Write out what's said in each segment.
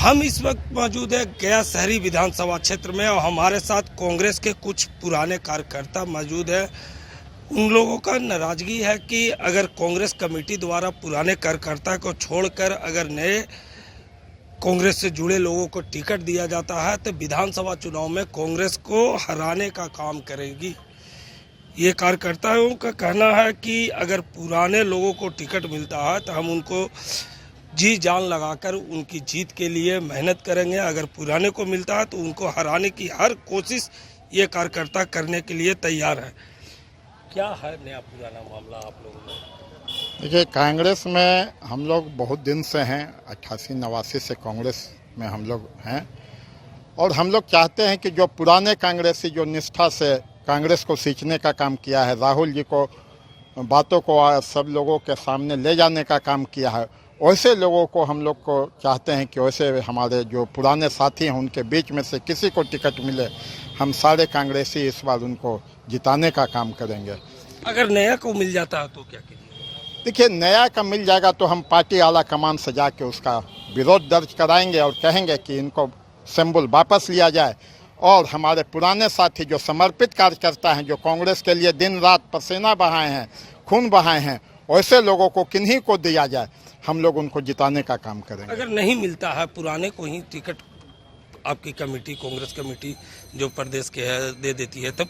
हम इस वक्त मौजूद है गया शहरी विधानसभा क्षेत्र में और हमारे साथ कांग्रेस के कुछ पुराने कार्यकर्ता मौजूद है। उन लोगों का नाराजगी है कि अगर कांग्रेस कमेटी द्वारा पुराने कार्यकर्ता को छोड़कर अगर नए कांग्रेस से जुड़े लोगों को टिकट दिया जाता है तो विधानसभा चुनाव में कांग्रेस को हराने का काम करेगी। ये कार्यकर्ताओं का कहना है कि अगर पुराने लोगों को टिकट मिलता है तो हम उनको जी जान लगाकर उनकी जीत के लिए मेहनत करेंगे। अगर पुराने को मिलता है तो उनको हराने की हर कोशिश ये कार्यकर्ता करने के लिए तैयार है। क्या है नया पुराना मामला आप लोगों में? देखिए, कांग्रेस में हम लोग बहुत दिन से हैं, 88-89 से कांग्रेस में हम लोग हैं और हम लोग चाहते हैं कि जो पुराने कांग्रेसी जो निष्ठा से कांग्रेस को सींचने का काम किया है, राहुल जी को बातों को सब लोगों के सामने ले जाने का काम किया है, वैसे लोगों को हम लोग को चाहते हैं कि वैसे हमारे जो पुराने साथी हैं उनके बीच में से किसी को टिकट मिले, हम सारे कांग्रेसी इस बार उनको जिताने का काम करेंगे। अगर नया को मिल जाता है तो क्या कीजिए? देखिए, नया का मिल जाएगा तो हम पार्टी आला कमान से जाके उसका विरोध दर्ज कराएंगे और कहेंगे कि इनको सिंबल वापस लिया जाए और हमारे पुराने साथी जो समर्पित कार्यकर्ता हैं, जो कांग्रेस के लिए दिन रात पसीना बहाए हैं, खून बहाए हैं, वैसे लोगों को किन्हीं को दिया जाए, हम लोग उनको जिताने का काम करेंगे। अगर नहीं मिलता है पुराने को ही टिकट आपकी कमेटी, कांग्रेस कमेटी जो प्रदेश के है दे देती है, तब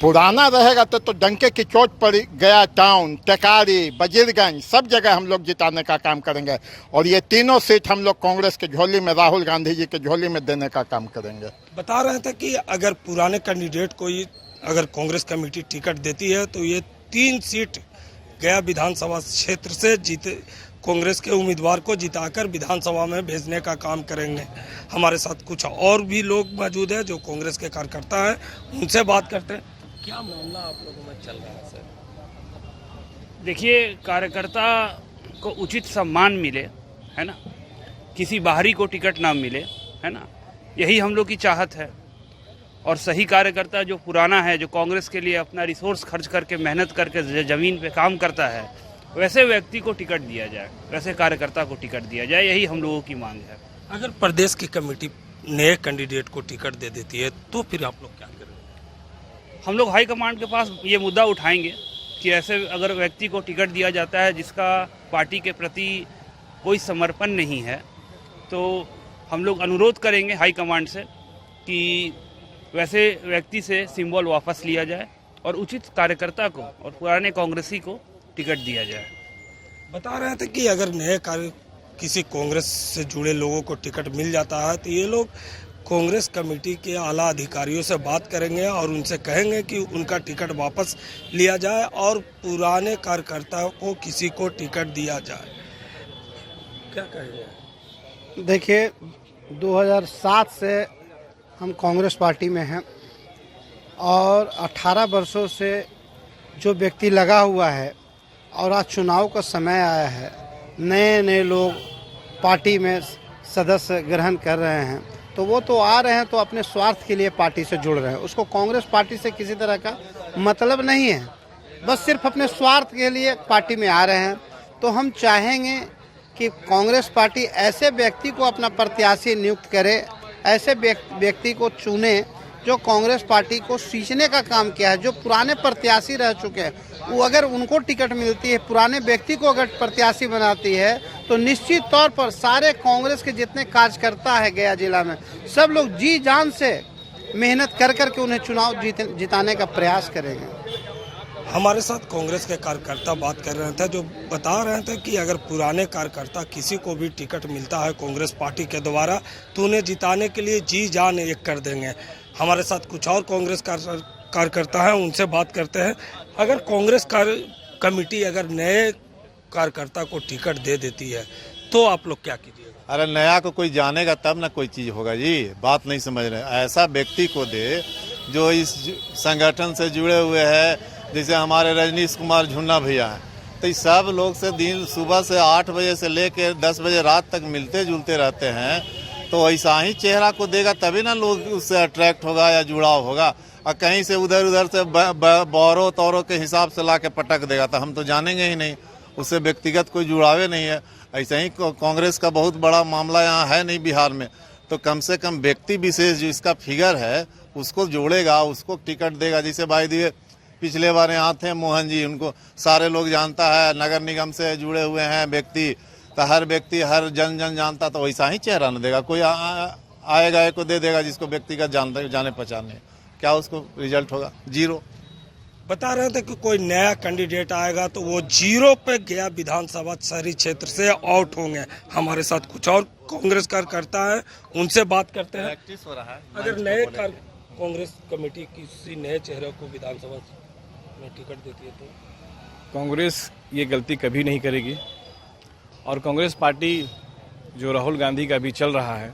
पुराना रहेगा तो डंके की चोट पर गया टाउन, टेकारी, बजीरगंज सब जगह हम लोग जिताने का काम करेंगे और ये तीनों सीट हम लोग कांग्रेस की झोली में, राहुल गांधी जी की झोली में देने का काम करेंगे। बता रहे थे कि अगर पुराने कैंडिडेट को अगर कांग्रेस कमेटी टिकट देती है तो ये 3 सीट गया विधानसभा क्षेत्र से जीते कांग्रेस के उम्मीदवार को जिताकर विधानसभा में भेजने का काम करेंगे। हमारे साथ कुछ और भी लोग मौजूद हैं जो कांग्रेस के कार्यकर्ता हैं, उनसे बात करते हैं। क्या मामला आप लोगों में चल रहा है सर? देखिए, कार्यकर्ता को उचित सम्मान मिले, है ना, किसी बाहरी को टिकट ना मिले, है ना, यही हम लोग की चाहत है। और सही कार्यकर्ता जो पुराना है, जो कांग्रेस के लिए अपना रिसोर्स खर्च करके मेहनत करके ज़मीन पे काम करता है, वैसे व्यक्ति को टिकट दिया जाए, वैसे कार्यकर्ता को टिकट दिया जाए, यही हम लोगों की मांग है। अगर प्रदेश की कमेटी नए कैंडिडेट को टिकट दे देती है तो फिर आप लोग क्या करेंगे? हम लोग हाईकमांड के पास ये मुद्दा उठाएंगे कि ऐसे अगर व्यक्ति को टिकट दिया जाता है जिसका पार्टी के प्रति कोई समर्पण नहीं है, तो हम लोग अनुरोध करेंगे हाईकमांड से कि वैसे व्यक्ति से सिंबल वापस लिया जाए और उचित कार्यकर्ता को और पुराने कांग्रेसी को टिकट दिया जाए। बता रहे थे कि अगर नए किसी कांग्रेस से जुड़े लोगों को टिकट मिल जाता है तो ये लोग कांग्रेस कमेटी के आला अधिकारियों से बात करेंगे और उनसे कहेंगे कि उनका टिकट वापस लिया जाए और पुराने कार्यकर्ताओं को किसी को टिकट दिया जाए। क्या कहेंगे? देखिए, 2007 से हम कांग्रेस पार्टी में हैं और 18 वर्षों से जो व्यक्ति लगा हुआ है और आज चुनाव का समय आया है, नए नए लोग पार्टी में सदस्य ग्रहण कर रहे हैं, तो वो तो आ रहे हैं तो अपने स्वार्थ के लिए पार्टी से जुड़ रहे हैं। उसको कांग्रेस पार्टी से किसी तरह का मतलब नहीं है, बस सिर्फ अपने स्वार्थ के लिए पार्टी में आ रहे हैं। तो हम चाहेंगे कि कांग्रेस पार्टी ऐसे व्यक्ति को अपना प्रत्याशी नियुक्त करे, ऐसे व्यक्ति को चुने जो कांग्रेस पार्टी को सींचने का काम किया है। जो पुराने प्रत्याशी रह चुके हैं, वो अगर उनको टिकट मिलती है, पुराने व्यक्ति को अगर प्रत्याशी बनाती है, तो निश्चित तौर पर सारे कांग्रेस के जितने कार्यकर्ता है गया जिला में, सब लोग जी जान से मेहनत कर करके उन्हें चुनाव जिताने का प्रयास करेंगे। हमारे साथ कांग्रेस के कार्यकर्ता बात कर रहे थे जो बता रहे थे कि अगर पुराने कार्यकर्ता किसी को भी टिकट मिलता है कांग्रेस पार्टी के द्वारा तो उन्हें जिताने के लिए जी जान एक कर देंगे। हमारे साथ कुछ और कांग्रेस कार्यकर्ता हैं, उनसे बात करते हैं। अगर कांग्रेस कमेटी अगर नए कार्यकर्ता को टिकट दे देती है तो आप लोग क्या कीजिएगा? अरे नया को कोई जानेगा तब ना कोई चीज़ होगा जी, बात नहीं समझ रहे। ऐसा व्यक्ति को दे जो इस संगठन से जुड़े हुए हैं, जैसे हमारे रजनीश कुमार झुन्ना भैया हैं, तो इस सब लोग से दिन सुबह से 8 बजे से लेकर 10 बजे रात तक मिलते जुलते रहते हैं, तो ऐसा ही चेहरा को देगा तभी ना लोग उससे अट्रैक्ट होगा या जुड़ाव होगा। और कहीं से उधर उधर से बौरों तौरों के हिसाब से ला के पटक देगा तो हम तो जानेंगे ही नहीं, उससे व्यक्तिगत कोई जुड़ावे नहीं है। ऐसे ही कांग्रेस का बहुत बड़ा मामला यहाँ है नहीं बिहार में, तो कम से कम व्यक्ति विशेष जो इसका फिगर है उसको जोड़ेगा, उसको टिकट देगा। जैसे भाई दिए पिछले बार यहाँ थे मोहन जी, उनको सारे लोग जानता है, नगर निगम से जुड़े हुए हैं व्यक्ति, तो हर व्यक्ति हर जन जानता, तो वैसा ही चेहरा न देगा। कोई आएगा को दे देगा जिसको व्यक्तिगत जाने पहचाने, क्या उसको रिजल्ट होगा? जीरो। बता रहे थे कि कोई नया कैंडिडेट आएगा तो वो जीरो पे गया विधानसभा शहरी क्षेत्र से आउट होंगे। हमारे साथ कुछ और कांग्रेस कार्यकर्ता है, उनसे बात करते हैं। प्रैक्टिस हो रहा है। अगर नए कांग्रेस कमेटी किसी नए चेहरे को विधानसभा में टिकट देती है तो कांग्रेस ये गलती कभी नहीं करेगी। और कांग्रेस पार्टी जो राहुल गांधी का अभी चल रहा है,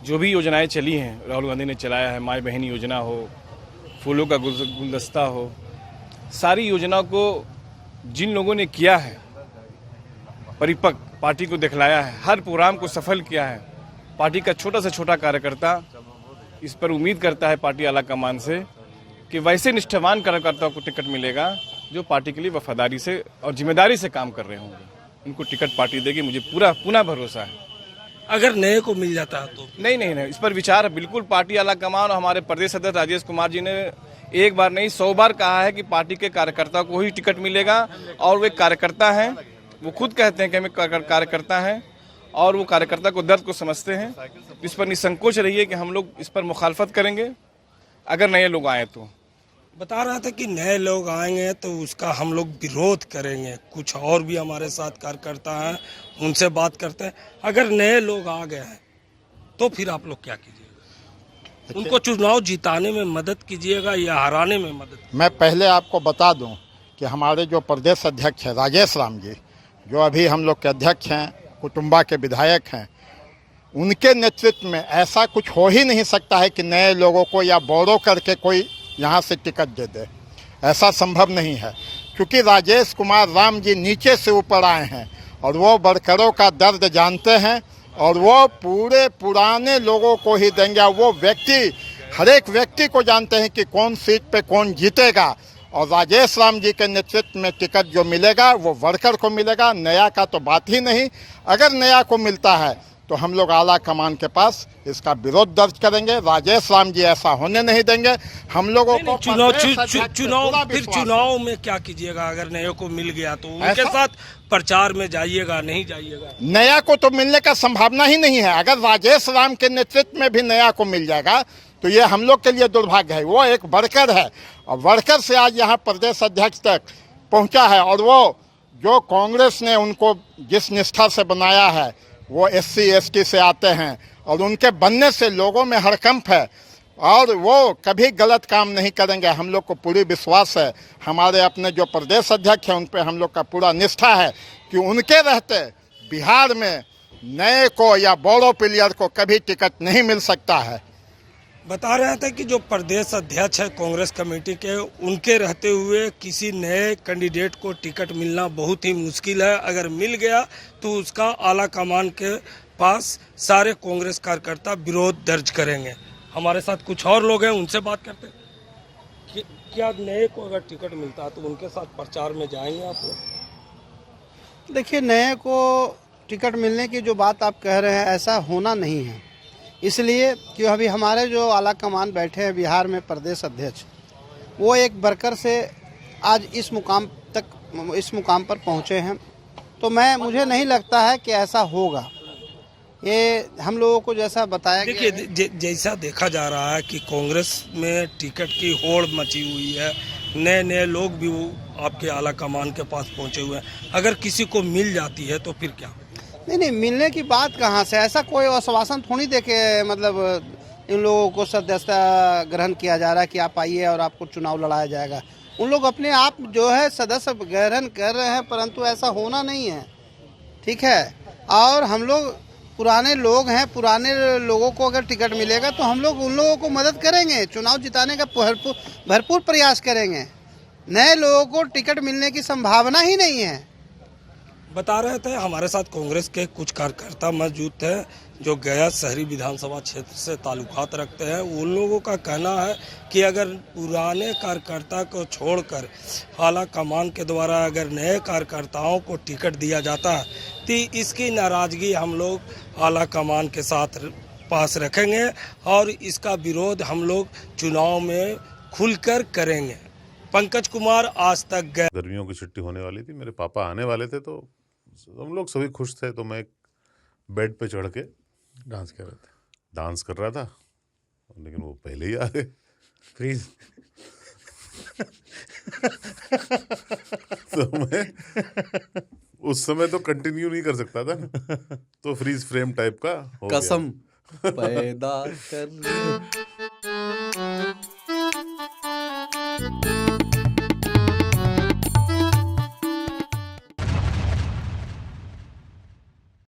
जो भी योजनाएं चली हैं राहुल गांधी ने चलाया है, माई बहन योजना हो, फूलों का गुलदस्ता हो, सारी योजनाओं को जिन लोगों ने किया है, परिपक्व पार्टी को दिखलाया है, हर प्रोग्राम को सफल किया है, पार्टी का छोटा से छोटा कार्यकर्ता इस पर उम्मीद करता है पार्टी आला कमान से कि वैसे निष्ठावान कार्यकर्ताओं को टिकट मिलेगा जो पार्टी के लिए वफादारी से और जिम्मेदारी से काम कर रहे होंगे। उनको टिकट पार्टी देगी, मुझे पूरा भरोसा है। अगर नए को मिल जाता है तो नहीं, इस पर विचार बिल्कुल पार्टी आला कमान और हमारे प्रदेश अध्यक्ष राजेश कुमार जी ने एक बार नहीं 100 बार कहा है कि पार्टी के कार्यकर्ता को ही टिकट मिलेगा। और वे कार्यकर्ता हैं, वो खुद कहते हैं कि हमें कार्यकर्ता हैं और वो कार्यकर्ता को दर्द को समझते हैं। इस पर निसंकोच रहिए कि हम लोग इस पर मुखालफत करेंगे अगर नए लोग आए तो। बता रहा था कि नए लोग आएंगे तो उसका हम लोग विरोध करेंगे। कुछ और भी हमारे साथ कार्यकर्ता हैं, उनसे बात करते हैं। अगर नए लोग आ गए हैं तो फिर आप लोग क्या कीजिएगा? उनको चुनाव जिताने में मदद कीजिएगा या हराने में मदद? मैं पहले आपको बता दूं कि हमारे जो प्रदेश अध्यक्ष हैं राजेश राम जी, जो अभी हम लोग के अध्यक्ष हैं, कुटुंबा के विधायक हैं, उनके नेतृत्व में ऐसा कुछ हो ही नहीं सकता है कि नए लोगों को या बोरो करके कोई यहाँ से टिकट दे दे। ऐसा संभव नहीं है, क्योंकि राजेश कुमार राम जी नीचे से ऊपर आए हैं और वो वर्करों का दर्द जानते हैं और वो पूरे पुराने लोगों को ही देंगे। वो व्यक्ति हर एक व्यक्ति को जानते हैं कि कौन सीट पे कौन जीतेगा, और राजेश राम जी के नेतृत्व में टिकट जो मिलेगा वो वर्कर को मिलेगा। नया का तो बात ही नहीं। अगर नया को मिलता है तो हम लोग आला कमान के पास इसका विरोध दर्ज करेंगे। राजेश राम जी ऐसा होने नहीं देंगे। हम लोगों को चुनाव में क्या कीजिएगा? अगर नए को मिल गया तो उनके साथ प्रचार में जाइएगा, नहीं जाइएगा? नया को तो मिलने का संभावना ही नहीं है। अगर राजेश राम के नेतृत्व में भी नया को मिल जाएगा तो ये हम लोग के लिए दुर्भाग्य है। वो एक वर्कर है और वर्कर से आज यहाँ प्रदेश अध्यक्ष तक पहुँचा है, और वो जो कांग्रेस ने उनको जिस निष्ठा से बनाया है, वो SC ST से आते हैं और उनके बनने से लोगों में हड़कंप है और वो कभी गलत काम नहीं करेंगे। हम लोग को पूरी विश्वास है। हमारे अपने जो प्रदेश अध्यक्ष हैं उन पे हम लोग का पूरा निष्ठा है कि उनके रहते बिहार में नए को या बोरो प्लेयर को कभी टिकट नहीं मिल सकता है। बता रहे थे कि जो प्रदेश अध्यक्ष है कांग्रेस कमेटी के, उनके रहते हुए किसी नए कैंडिडेट को टिकट मिलना बहुत ही मुश्किल है। अगर मिल गया तो उसका आला कमान के पास सारे कांग्रेस कार्यकर्ता विरोध दर्ज करेंगे। हमारे साथ कुछ और लोग हैं, उनसे बात करते हैं कि क्या नए को अगर टिकट मिलता है तो उनके साथ प्रचार में जाएंगे आप लोग? देखिए, नए को टिकट मिलने की जो बात आप कह रहे हैं, ऐसा होना नहीं है। इसलिए कि अभी हमारे जो आला कमान बैठे हैं बिहार में प्रदेश अध्यक्ष, वो एक वर्कर से आज इस मुकाम पर पहुंचे हैं। तो मुझे नहीं लगता है कि ऐसा होगा। ये हम लोगों को जैसा बताया देखिए, जैसा देखा जा रहा है कि कांग्रेस में टिकट की होड़ मची हुई है, नए लोग भी आपके आला कमान के पास पहुंचे हुए हैं। अगर किसी को मिल जाती है तो फिर क्या? नहीं, मिलने की बात कहाँ से? ऐसा कोई आश्वासन थोड़ी दे के मतलब इन लोगों को सदस्यता ग्रहण किया जा रहा है कि आप आइए और आपको चुनाव लड़ाया जाएगा। उन लोग अपने आप जो है सदस्य ग्रहण कर रहे हैं, परंतु ऐसा होना नहीं है। ठीक है, और हम लोग पुराने लोग हैं, पुराने लोगों को अगर टिकट मिलेगा तो हम लोग उन लोगों को मदद करेंगे, चुनाव जिताने का भरपूर प्रयास करेंगे। नए लोगों को टिकट मिलने की संभावना ही नहीं है। बता रहे थे हमारे साथ कांग्रेस के कुछ कार्यकर्ता मौजूद थे जो गया शहरी विधानसभा क्षेत्र से ताल्लुकात रखते हैं। उन लोगों का कहना है कि अगर पुराने कार्यकर्ता को छोड़कर आला कमान के द्वारा अगर नए कार्यकर्ताओं को टिकट दिया जाता है तो इसकी नाराजगी हम लोग आला कमान के साथ पास रखेंगे और इसका विरोध हम लोग चुनाव में खुलकर करेंगे। पंकज कुमार, आज तक गए। गर्मियों की छुट्टी होने वाली थी, मेरे पापा आने वाले थे, तो हम लोग सभी खुश थे। तो मैं एक बेड पे चढ़ के डांस कर रहा था, लेकिन वो पहले ही आ गए। फ्रीज तो मैं उस समय तो कंटिन्यू नहीं कर सकता था ना, तो फ्रीज फ्रेम टाइप का हो गया। कसम पैदा कर